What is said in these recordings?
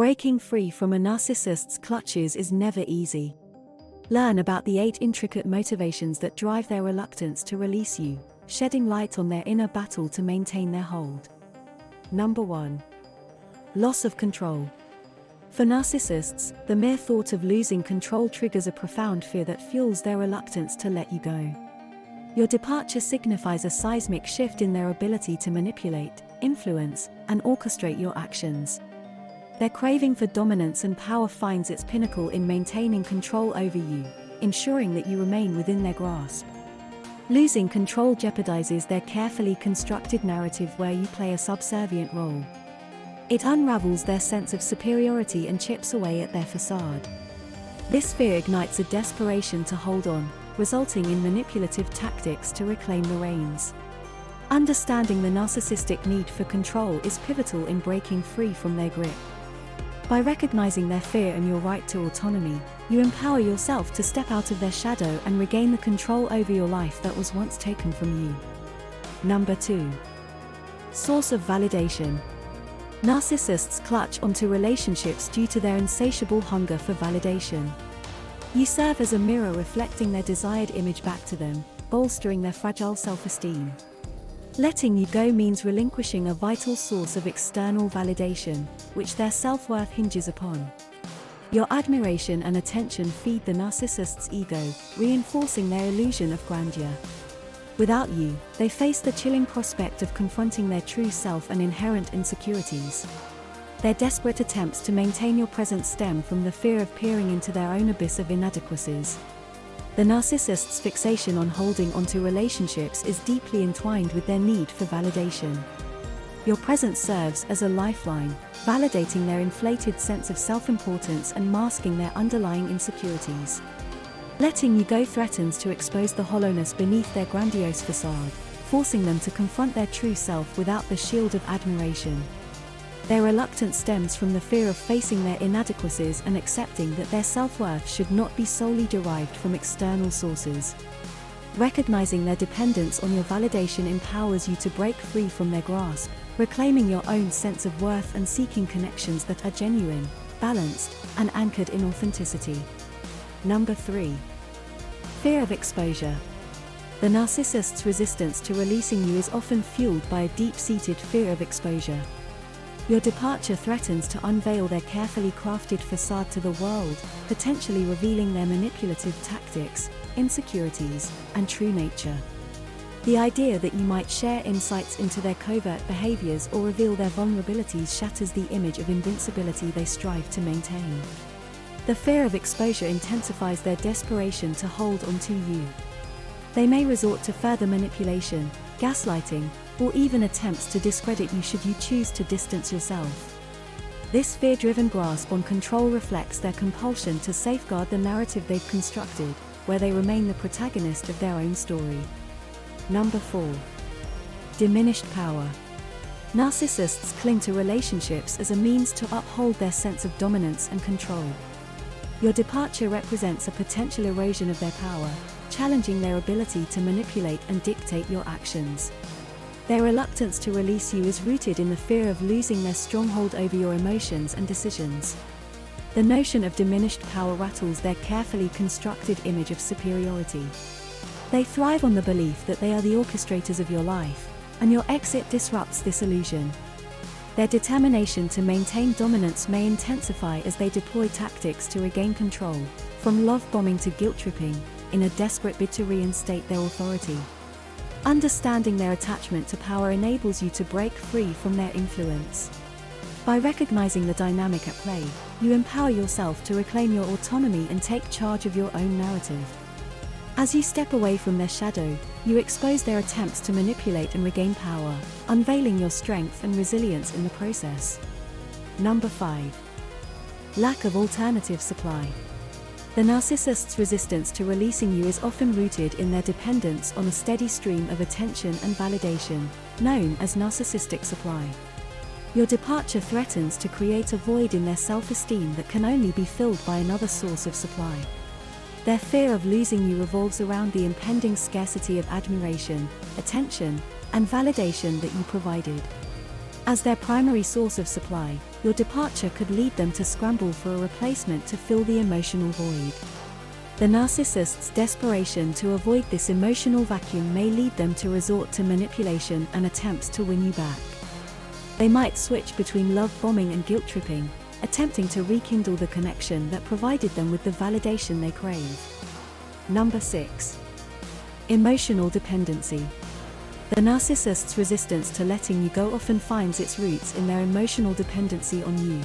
Breaking free from a narcissist's clutches is never easy. Learn about the 8 intricate motivations that drive their reluctance to release you, shedding light on their inner battle to maintain their hold. Number 1. Loss of control. For narcissists, the mere thought of losing control triggers a profound fear that fuels their reluctance to let you go. Your departure signifies a seismic shift in their ability to manipulate, influence, and orchestrate your actions. Their craving for dominance and power finds its pinnacle in maintaining control over you, ensuring that you remain within their grasp. Losing control jeopardizes their carefully constructed narrative where you play a subservient role. It unravels their sense of superiority and chips away at their facade. This fear ignites a desperation to hold on, resulting in manipulative tactics to reclaim the reins. Understanding the narcissistic need for control is pivotal in breaking free from their grip. By recognizing their fear and your right to autonomy, you empower yourself to step out of their shadow and regain the control over your life that was once taken from you. Number 2. Source of validation. Narcissists clutch onto relationships due to their insatiable hunger for validation. You serve as a mirror reflecting their desired image back to them, bolstering their fragile self-esteem. Letting you go means relinquishing a vital source of external validation, which their self-worth hinges upon. Your admiration and attention feed the narcissist's ego, reinforcing their illusion of grandeur. Without you, they face the chilling prospect of confronting their true self and inherent insecurities. Their desperate attempts to maintain your presence stem from the fear of peering into their own abyss of inadequacies. The narcissist's fixation on holding onto relationships is deeply entwined with their need for validation. Your presence serves as a lifeline, validating their inflated sense of self-importance and masking their underlying insecurities. Letting you go threatens to expose the hollowness beneath their grandiose facade, forcing them to confront their true self without the shield of admiration. Their reluctance stems from the fear of facing their inadequacies and accepting that their self-worth should not be solely derived from external sources. Recognizing their dependence on your validation empowers you to break free from their grasp, reclaiming your own sense of worth and seeking connections that are genuine, balanced, and anchored in authenticity. Number 3. Fear of exposure. The narcissist's resistance to releasing you is often fueled by a deep-seated fear of exposure. Your departure threatens to unveil their carefully crafted facade to the world, potentially revealing their manipulative tactics, insecurities, and true nature. The idea that you might share insights into their covert behaviors or reveal their vulnerabilities shatters the image of invincibility they strive to maintain. The fear of exposure intensifies their desperation to hold onto you. They may resort to further manipulation, gaslighting, or even attempts to discredit you should you choose to distance yourself. This fear-driven grasp on control reflects their compulsion to safeguard the narrative they've constructed, where they remain the protagonist of their own story. Number 4. Diminished power. Narcissists cling to relationships as a means to uphold their sense of dominance and control. Your departure represents a potential erosion of their power, challenging their ability to manipulate and dictate your actions. Their reluctance to release you is rooted in the fear of losing their stronghold over your emotions and decisions. The notion of diminished power rattles their carefully constructed image of superiority. They thrive on the belief that they are the orchestrators of your life, and your exit disrupts this illusion. Their determination to maintain dominance may intensify as they deploy tactics to regain control, from love bombing to guilt tripping, in a desperate bid to reinstate their authority. Understanding their attachment to power enables you to break free from their influence. By recognizing the dynamic at play, you empower yourself to reclaim your autonomy and take charge of your own narrative. As you step away from their shadow, you expose their attempts to manipulate and regain power, unveiling your strength and resilience in the process. Number 5. Lack of alternative supply. The narcissist's resistance to releasing you is often rooted in their dependence on a steady stream of attention and validation, known as narcissistic supply. Your departure threatens to create a void in their self-esteem that can only be filled by another source of supply. Their fear of losing you revolves around the impending scarcity of admiration, attention, and validation that you provided. As their primary source of supply, your departure could lead them to scramble for a replacement to fill the emotional void. The narcissist's desperation to avoid this emotional vacuum may lead them to resort to manipulation and attempts to win you back. They might switch between love bombing and guilt tripping, attempting to rekindle the connection that provided them with the validation they crave. Number 6. Emotional dependency. The narcissist's resistance to letting you go often finds its roots in their emotional dependency on you.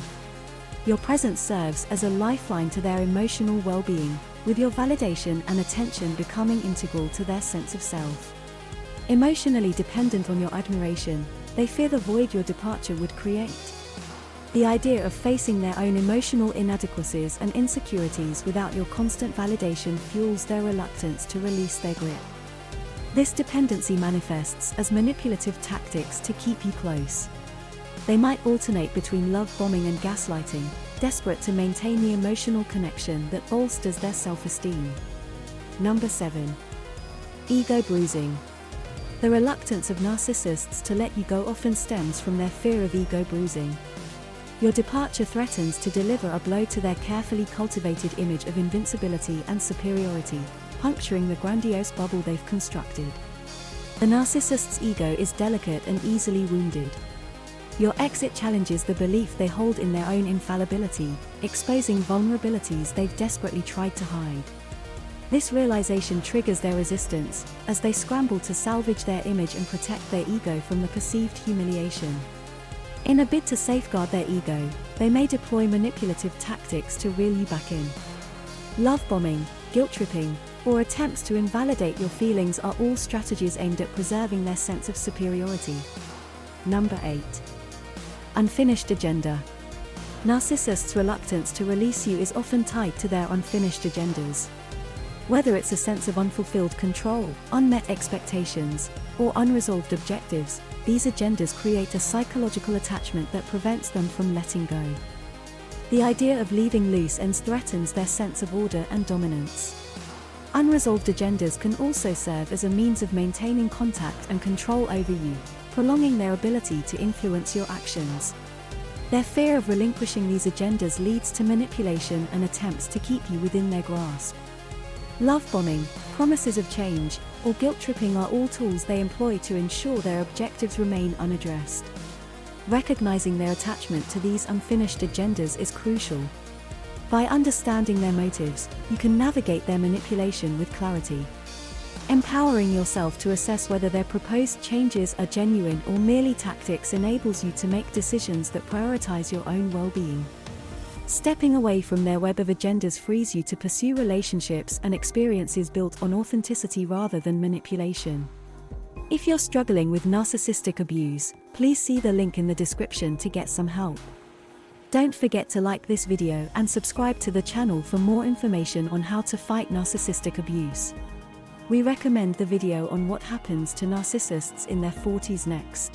Your presence serves as a lifeline to their emotional well-being, with your validation and attention becoming integral to their sense of self. Emotionally dependent on your admiration, they fear the void your departure would create. The idea of facing their own emotional inadequacies and insecurities without your constant validation fuels their reluctance to release their grip. This dependency manifests as manipulative tactics to keep you close. They might alternate between love bombing and gaslighting, desperate to maintain the emotional connection that bolsters their self-esteem. Number 7. Ego bruising. The reluctance of narcissists to let you go often stems from their fear of ego bruising. Your departure threatens to deliver a blow to their carefully cultivated image of invincibility and superiority, puncturing the grandiose bubble they've constructed. The narcissist's ego is delicate and easily wounded. Your exit challenges the belief they hold in their own infallibility, exposing vulnerabilities they've desperately tried to hide. This realization triggers their resistance, as they scramble to salvage their image and protect their ego from the perceived humiliation. In a bid to safeguard their ego, they may deploy manipulative tactics to reel you back in. Love bombing, guilt tripping, or attempts to invalidate your feelings are all strategies aimed at preserving their sense of superiority. Number 8. Unfinished agenda. Narcissists' reluctance to release you is often tied to their unfinished agendas. Whether it's a sense of unfulfilled control, unmet expectations, or unresolved objectives, these agendas create a psychological attachment that prevents them from letting go. The idea of leaving loose ends threatens their sense of order and dominance. Unresolved agendas can also serve as a means of maintaining contact and control over you, prolonging their ability to influence your actions. Their fear of relinquishing these agendas leads to manipulation and attempts to keep you within their grasp. Love bombing, promises of change, or guilt tripping are all tools they employ to ensure their objectives remain unaddressed. Recognizing their attachment to these unfinished agendas is crucial. By understanding their motives, you can navigate their manipulation with clarity. Empowering yourself to assess whether their proposed changes are genuine or merely tactics enables you to make decisions that prioritize your own well-being. Stepping away from their web of agendas frees you to pursue relationships and experiences built on authenticity rather than manipulation. If you're struggling with narcissistic abuse, please see the link in the description to get some help. Don't forget to like this video and subscribe to the channel for more information on how to fight narcissistic abuse. We recommend the video on what happens to narcissists in their 40s next.